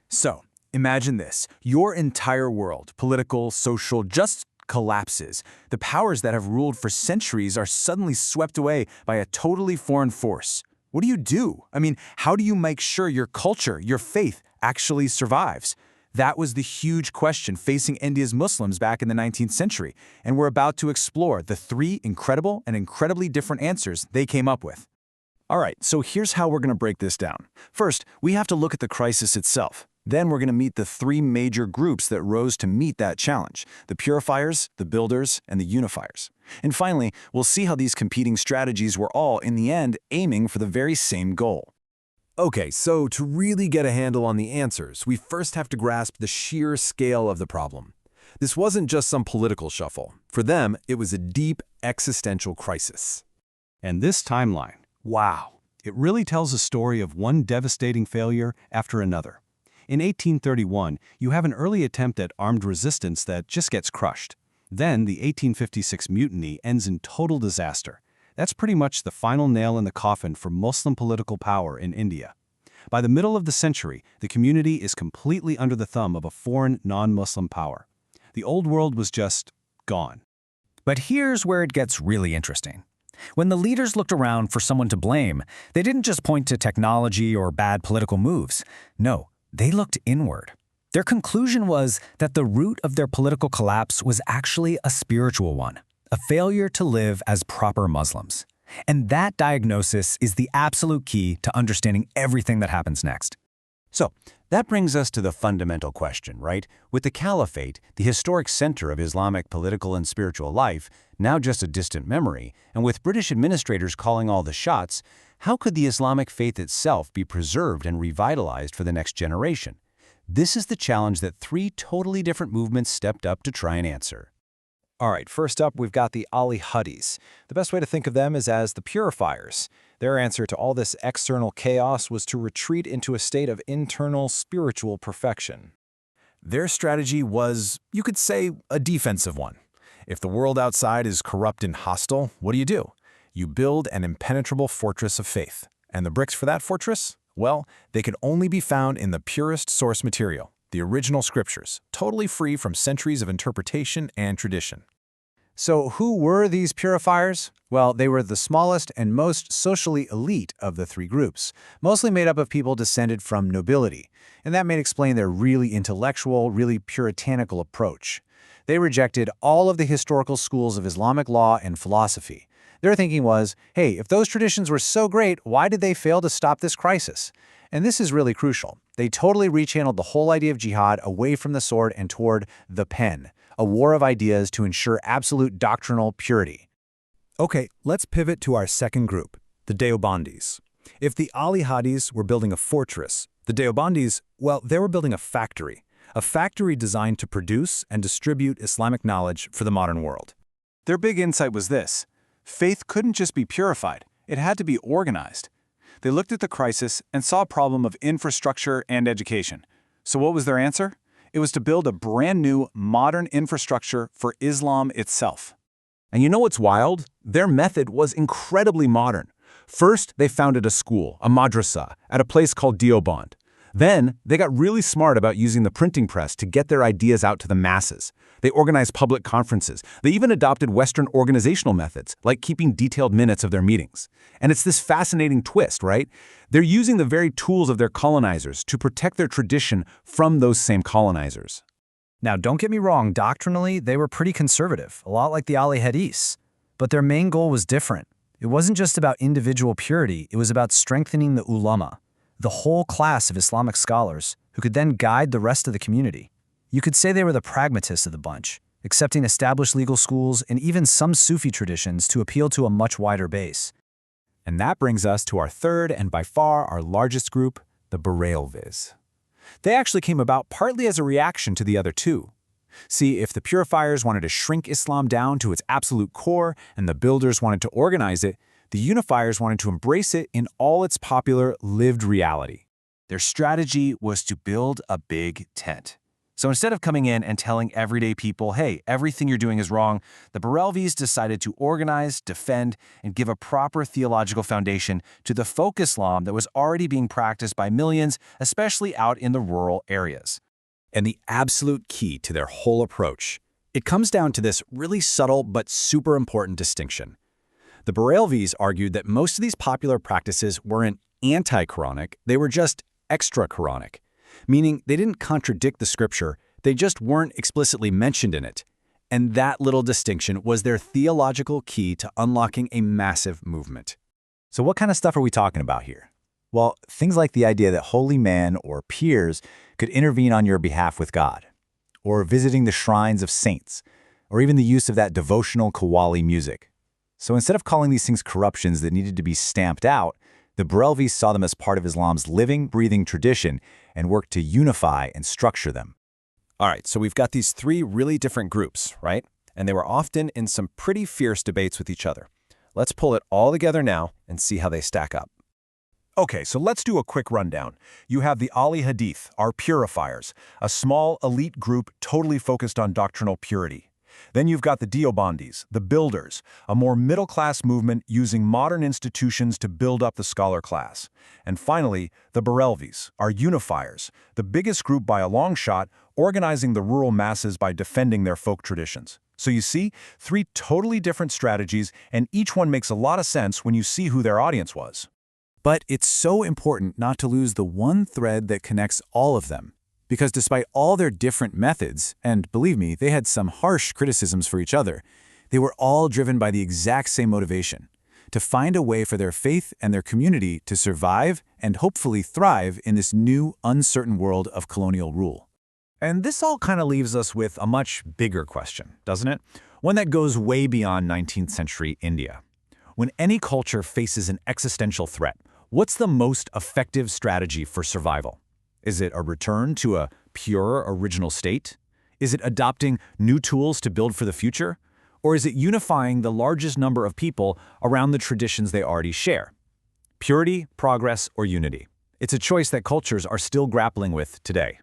So, imagine this. Your entire world, political, social, just collapses. The powers that have ruled for centuries are suddenly swept away by a totally foreign force. What do? I mean, how do you make sure your culture, your faith, actually survives? That was the huge question facing India's Muslims back in the 19th century, and we're about to explore the three incredible and incredibly different answers they came up with. All right, so here's how we're going to break this down. First, we have to look at the crisis itself. Then we're going to meet the three major groups that rose to meet that challenge: the purifiers, the builders, and the unifiers. And finally, we'll see how these competing strategies were all, in the end, aiming for the very same goal. Okay, so to really get a handle on the answers, we first have to grasp the sheer scale of the problem. This wasn't just some political shuffle. For them, it was a deep existential crisis. And this timeline, wow, it really tells a story of one devastating failure after another. In 1831, you have an early attempt at armed resistance that just gets crushed. Then the 1856 mutiny ends in total disaster. That's pretty much the final nail in the coffin for Muslim political power in India. By the middle of the century, the community is completely under the thumb of a foreign, non-Muslim power. The old world was just gone. But here's where it gets really interesting. When the leaders looked around for someone to blame, they didn't just point to technology or bad political moves. No, they looked inward. Their conclusion was that the root of their political collapse was actually a spiritual one, a failure to live as proper Muslims. And that diagnosis is the absolute key to understanding everything that happens next. So, that brings us to the fundamental question, right? With the caliphate, the historic center of Islamic political and spiritual life, now just a distant memory, and with British administrators calling all the shots, how could the Islamic faith itself be preserved and revitalized for the next generation? This is the challenge that three totally different movements stepped up to try and answer. All right, first up, we've got the Ahl-i Hadith. The best way to think of them is as the purifiers. Their answer to all this external chaos was to retreat into a state of internal spiritual perfection. Their strategy was, you could say, a defensive one. If the world outside is corrupt and hostile, what do? You build an impenetrable fortress of faith. And the bricks for that fortress? Well, they could only be found in the purest source material, the original scriptures, totally free from centuries of interpretation and tradition. So who were these purifiers? Well, they were the smallest and most socially elite of the three groups, mostly made up of people descended from nobility. And that may explain their really intellectual, really puritanical approach. They rejected all of the historical schools of Islamic law and philosophy. Their thinking was, hey, if those traditions were so great, why did they fail to stop this crisis? And this is really crucial. They totally rechanneled the whole idea of jihad away from the sword and toward the pen, a war of ideas to ensure absolute doctrinal purity. Okay, let's pivot to our second group, the Deobandis. If the Ahl-i Hadith were building a fortress, the Deobandis, well, they were building a factory designed to produce and distribute Islamic knowledge for the modern world. Their big insight was this: faith couldn't just be purified, it had to be organized. They looked at the crisis and saw a problem of infrastructure and education. So what was their answer? It was to build a brand new, modern infrastructure for Islam itself. And you know what's wild? Their method was incredibly modern. First, they founded a school, a madrasa, at a place called Deoband. Then, they got really smart about using the printing press to get their ideas out to the masses. They organized public conferences. They even adopted Western organizational methods, like keeping detailed minutes of their meetings. And it's this fascinating twist, right? They're using the very tools of their colonizers to protect their tradition from those same colonizers. Now, don't get me wrong, doctrinally, they were pretty conservative, a lot like the Ahl-i Hadith. But their main goal was different. It wasn't just about individual purity, it was about strengthening the ulama, the whole class of Islamic scholars who could then guide the rest of the community. You could say they were the pragmatists of the bunch, accepting established legal schools and even some Sufi traditions to appeal to a much wider base. And that brings us to our third and by far our largest group, the Barelvis. They actually came about partly as a reaction to the other two. See, if the purifiers wanted to shrink Islam down to its absolute core and the builders wanted to organize it, the unifiers wanted to embrace it in all its popular, lived reality. Their strategy was to build a big tent. So instead of coming in and telling everyday people, hey, everything you're doing is wrong, the Barelvis decided to organize, defend, and give a proper theological foundation to the folk Islam that was already being practiced by millions, especially out in the rural areas. And the absolute key to their whole approach, it comes down to this really subtle but super important distinction. The Barelvis argued that most of these popular practices weren't anti-Quranic, they were just extra-Quranic, meaning they didn't contradict the scripture, they just weren't explicitly mentioned in it. And that little distinction was their theological key to unlocking a massive movement. So what kind of stuff are we talking about here? Well, things like the idea that holy men or peers could intervene on your behalf with God, or visiting the shrines of saints, or even the use of that devotional qawwali music. So instead of calling these things corruptions that needed to be stamped out, the Barelvis saw them as part of Islam's living, breathing tradition and worked to unify and structure them. All right, so we've got these three really different groups, right? And they were often in some pretty fierce debates with each other. Let's pull it all together now and see how they stack up. Okay, so let's do a quick rundown. You have the Ahl-i Hadith, our purifiers, a small, elite group totally focused on doctrinal purity. Then you've got the Deobandis, the builders, a more middle-class movement using modern institutions to build up the scholar class. And finally, the Barelvis, our unifiers, the biggest group by a long shot, organizing the rural masses by defending their folk traditions. So you see, three totally different strategies, and each one makes a lot of sense when you see who their audience was. But it's so important not to lose the one thread that connects all of them. Because despite all their different methods, and believe me, they had some harsh criticisms for each other, they were all driven by the exact same motivation, to find a way for their faith and their community to survive and hopefully thrive in this new, uncertain world of colonial rule. And this all kind of leaves us with a much bigger question, doesn't it? One that goes way beyond 19th century India. When any culture faces an existential threat, what's the most effective strategy for survival? Is it a return to a pure original state? Is it adopting new tools to build for the future? Or is it unifying the largest number of people around the traditions they already share? Purity, progress, or unity? It's a choice that cultures are still grappling with today.